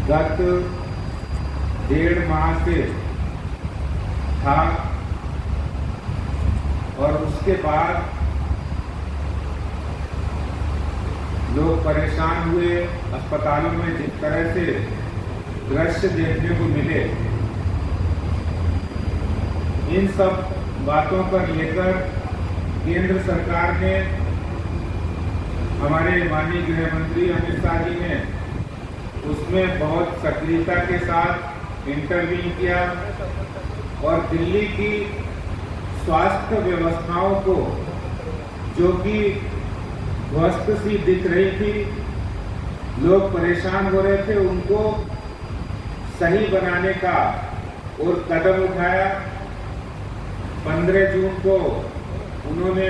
गत 1.5 माह से था और उसके बाद लोग परेशान हुए। अस्पतालों में जिस तरह से दृश्य देखने को मिले, इन सब बातों पर लेकर केंद्र सरकार ने, हमारे माननीय गृह मंत्री अमित शाह जी ने उसमें बहुत सक्रियता के साथ इंटरवीन किया और दिल्ली की स्वास्थ्य व्यवस्थाओं को, जो कि ध्वस्त सी दिख रही थी, लोग परेशान हो रहे थे, उनको सही बनाने का और कदम उठाया। 15 जून को उन्होंने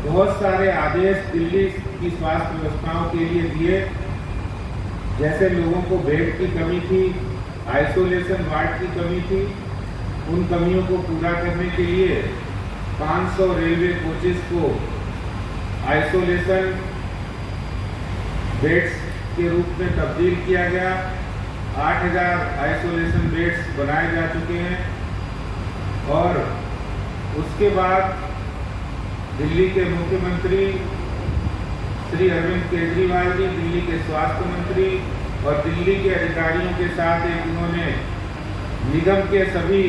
बहुत सारे आदेश दिल्ली की स्वास्थ्य व्यवस्थाओं के लिए दिए, जैसे लोगों को बेड की कमी थी, आइसोलेशन वार्ड की कमी थी, उन कमियों को पूरा करने के लिए 500 रेलवे कोचेस को आइसोलेशन बेड्स के रूप में तब्दील किया गया। 8000 आइसोलेशन बेड्स बनाए जा चुके हैं और उसके बाद दिल्ली के मुख्यमंत्री श्री अरविंद केजरीवाल जी, दिल्ली के स्वास्थ्य मंत्री और दिल्ली के अधिकारियों के साथ एक उन्होंने निगम के सभी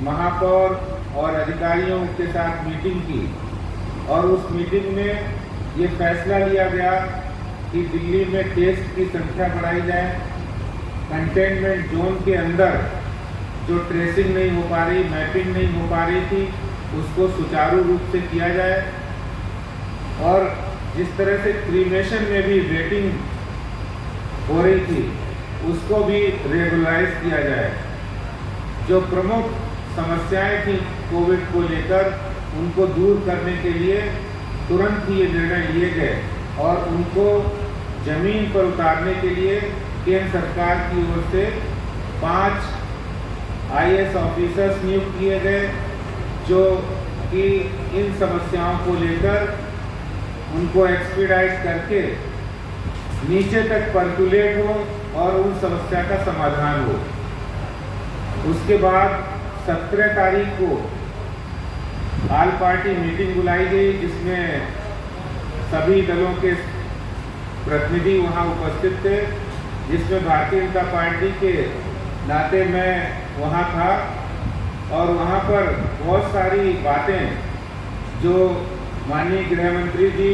महापौर और अधिकारियों के साथ मीटिंग की और उस मीटिंग में ये फैसला लिया गया कि दिल्ली में टेस्ट की संख्या बढ़ाई जाए। कंटेनमेंट जोन के अंदर जो ट्रेसिंग नहीं हो पा रही, मैपिंग नहीं हो पा रही थी, उसको सुचारू रूप से किया जाए और जिस तरह से क्रीमेशन में भी वेटिंग हो रही थी, उसको भी रेगुलराइज किया जाए। जो प्रमुख समस्याएं थी कोविड को लेकर, उनको दूर करने के लिए तुरंत ही ये निर्णय लिए गए और उनको जमीन पर उतारने के लिए केंद्र सरकार की ओर से 5 IAS ऑफिसर्स नियुक्त किए गए, जो कि इन समस्याओं को लेकर उनको एक्सपीडाइट करके नीचे तक पर्कुलेट हो और उन समस्या का समाधान हो। उसके बाद 17 तारीख को ऑल पार्टी मीटिंग बुलाई गई, जिसमें सभी दलों के प्रतिनिधि वहां उपस्थित थे, जिसमें भारतीय जनता पार्टी के नाते मैं वहां था और वहां पर बहुत सारी बातें जो माननीय गृह मंत्री जी,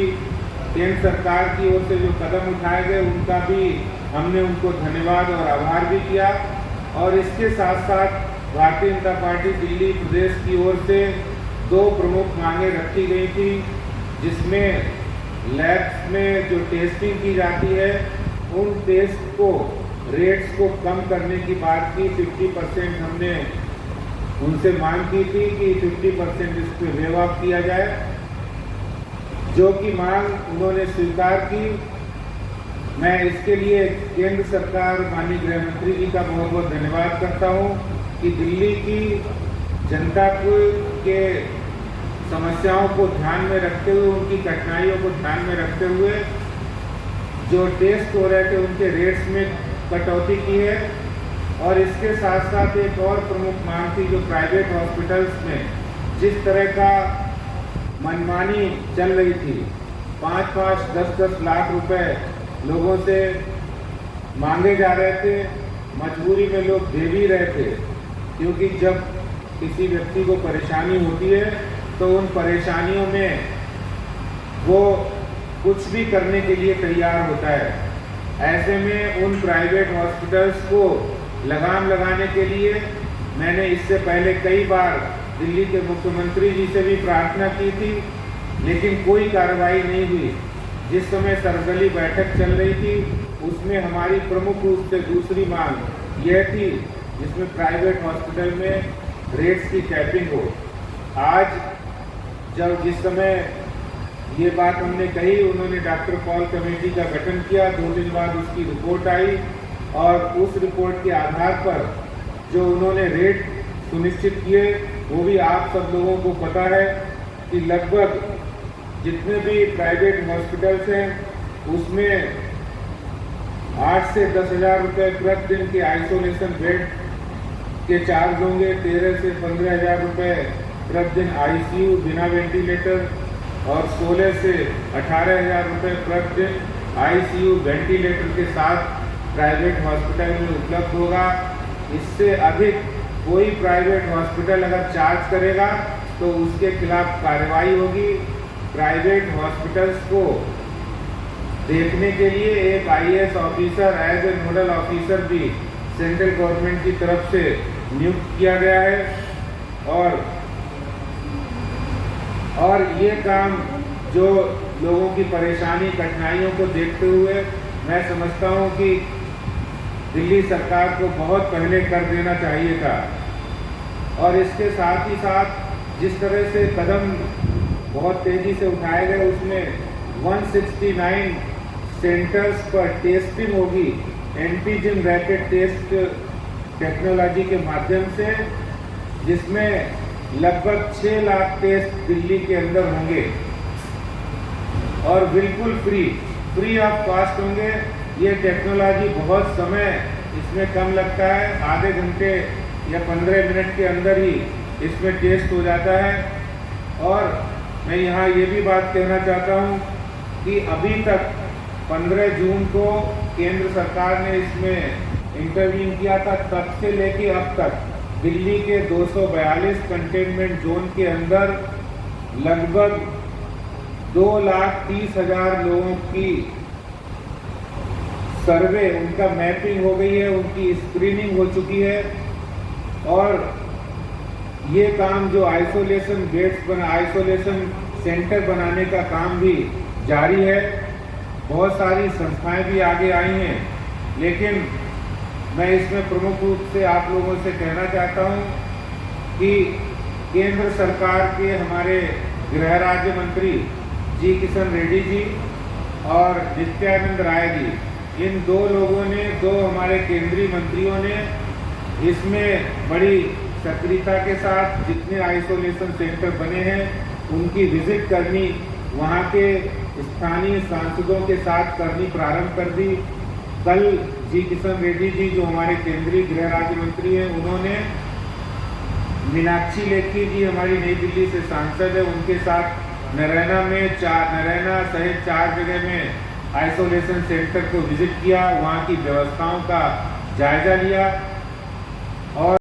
केंद्र सरकार की ओर से जो कदम उठाए गए, उनका भी हमने उनको धन्यवाद और आभार भी किया। और इसके साथ साथ भारतीय जनता पार्टी दिल्ली प्रदेश की ओर से 2 प्रमुख मांगे रखी गई थी, जिसमें लैब्स में जो टेस्टिंग की जाती है, उन टेस्ट को, रेट्स को कम करने की बात की। 50% हमने उनसे मांग की थी कि 50% इस पर वेव ऑफ किया जाए, जो कि मांग उन्होंने स्वीकार की। मैं इसके लिए केंद्र सरकार, माननीय गृह मंत्री जी का बहुत बहुत धन्यवाद करता हूं कि दिल्ली की जनता के समस्याओं को ध्यान में रखते हुए, उनकी कठिनाइयों को ध्यान में रखते हुए जो टेस्ट हो रहे थे उनके रेट्स में कटौती की है। और इसके साथ साथ एक और प्रमुख मांग थी, जो प्राइवेट हॉस्पिटल्स में जिस तरह का मनमानी चल रही थी, 5-5, 10-10 लाख रुपए लोगों से मांगे जा रहे थे, मजबूरी में लोग दे भी रहे थे, क्योंकि जब किसी व्यक्ति को परेशानी होती है तो उन परेशानियों में वो कुछ भी करने के लिए तैयार होता है। ऐसे में उन प्राइवेट हॉस्पिटल्स को लगाम लगाने के लिए मैंने इससे पहले कई बार दिल्ली के मुख्यमंत्री जी से भी प्रार्थना की थी, लेकिन कोई कार्रवाई नहीं हुई। जिस समय सर्वदलीय बैठक चल रही थी, उसमें हमारी प्रमुख रूप से दूसरी मांग यह थी, जिसमें प्राइवेट हॉस्पिटल में रेट्स की कैपिंग हो। आज जब जिस समय ये बात हमने कही, उन्होंने डॉक्टर पॉल कमेटी का गठन किया। 2 दिन बाद उसकी रिपोर्ट आई और उस रिपोर्ट के आधार पर जो उन्होंने रेट सुनिश्चित किए, वो भी आप सब लोगों को पता है कि लगभग जितने भी प्राइवेट हॉस्पिटल्स हैं उसमें 8 से 10,000 रुपये प्रतिदिन के आइसोलेशन बेड के चार्ज होंगे। 13 से 15,000 रुपये प्रतिदिन आईसीयू बिना वेंटिलेटर और 16 से 18,000 रुपये प्रतिदिन आईसीयू वेंटिलेटर के साथ प्राइवेट हॉस्पिटल में उपलब्ध होगा। इससे अधिक कोई प्राइवेट हॉस्पिटल अगर चार्ज करेगा तो उसके खिलाफ कार्रवाई होगी। प्राइवेट हॉस्पिटल्स को देखने के लिए एक IAS officer as a nodal officer भी सेंट्रल गवर्नमेंट की तरफ से नियुक्त किया गया है। और ये काम जो लोगों की परेशानी कठिनाइयों को देखते हुए मैं समझता हूँ कि दिल्ली सरकार को बहुत पहले कर देना चाहिए था। और इसके साथ ही साथ जिस तरह से कदम बहुत तेज़ी से उठाए गए, उसमें 169 सेंटर्स पर टेस्टिंग होगी एंटीजन रैपिड टेस्ट टेक्नोलॉजी के माध्यम से, जिसमें लगभग 6 लाख टेस्ट दिल्ली के अंदर होंगे और बिल्कुल फ्री ऑफ कॉस्ट होंगे। ये टेक्नोलॉजी बहुत समय इसमें कम लगता है, आधे घंटे या 15 मिनट के अंदर ही इसमें टेस्ट हो जाता है। और मैं यहाँ ये भी बात कहना चाहता हूँ कि अभी तक 15 जून को केंद्र सरकार ने इसमें इंटरवीन किया था, तब से लेके अब तक दिल्ली के 242 कंटेनमेंट जोन के अंदर लगभग 2,30,000 लोगों की सर्वे, उनका मैपिंग हो गई है, उनकी स्क्रीनिंग हो चुकी है। और ये काम जो आइसोलेशन सेंटर बनाने का काम भी जारी है। बहुत सारी संस्थाएं भी आगे आई हैं, लेकिन मैं इसमें प्रमुख रूप से आप लोगों से कहना चाहता हूं कि केंद्र सरकार के हमारे गृह राज्य मंत्री जी किशन रेड्डी जी और नित्यानंद राय जी, इन दो लोगों ने, दो हमारे केंद्रीय मंत्रियों ने इसमें बड़ी सक्रियता के साथ जितने आइसोलेशन सेंटर बने हैं उनकी विजिट करनी, वहाँ के स्थानीय सांसदों के साथ करनी प्रारंभ कर दी। कल जी किशन रेड्डी जी जो हमारे केंद्रीय गृह राज्य मंत्री हैं, उन्होंने मीनाक्षी लेखी जी हमारी नई दिल्ली से सांसद है, उनके साथ नरैना सहित 4 जगह में आइसोलेशन सेंटर को विजिट किया, वहाँ की व्यवस्थाओं का जायजा लिया। और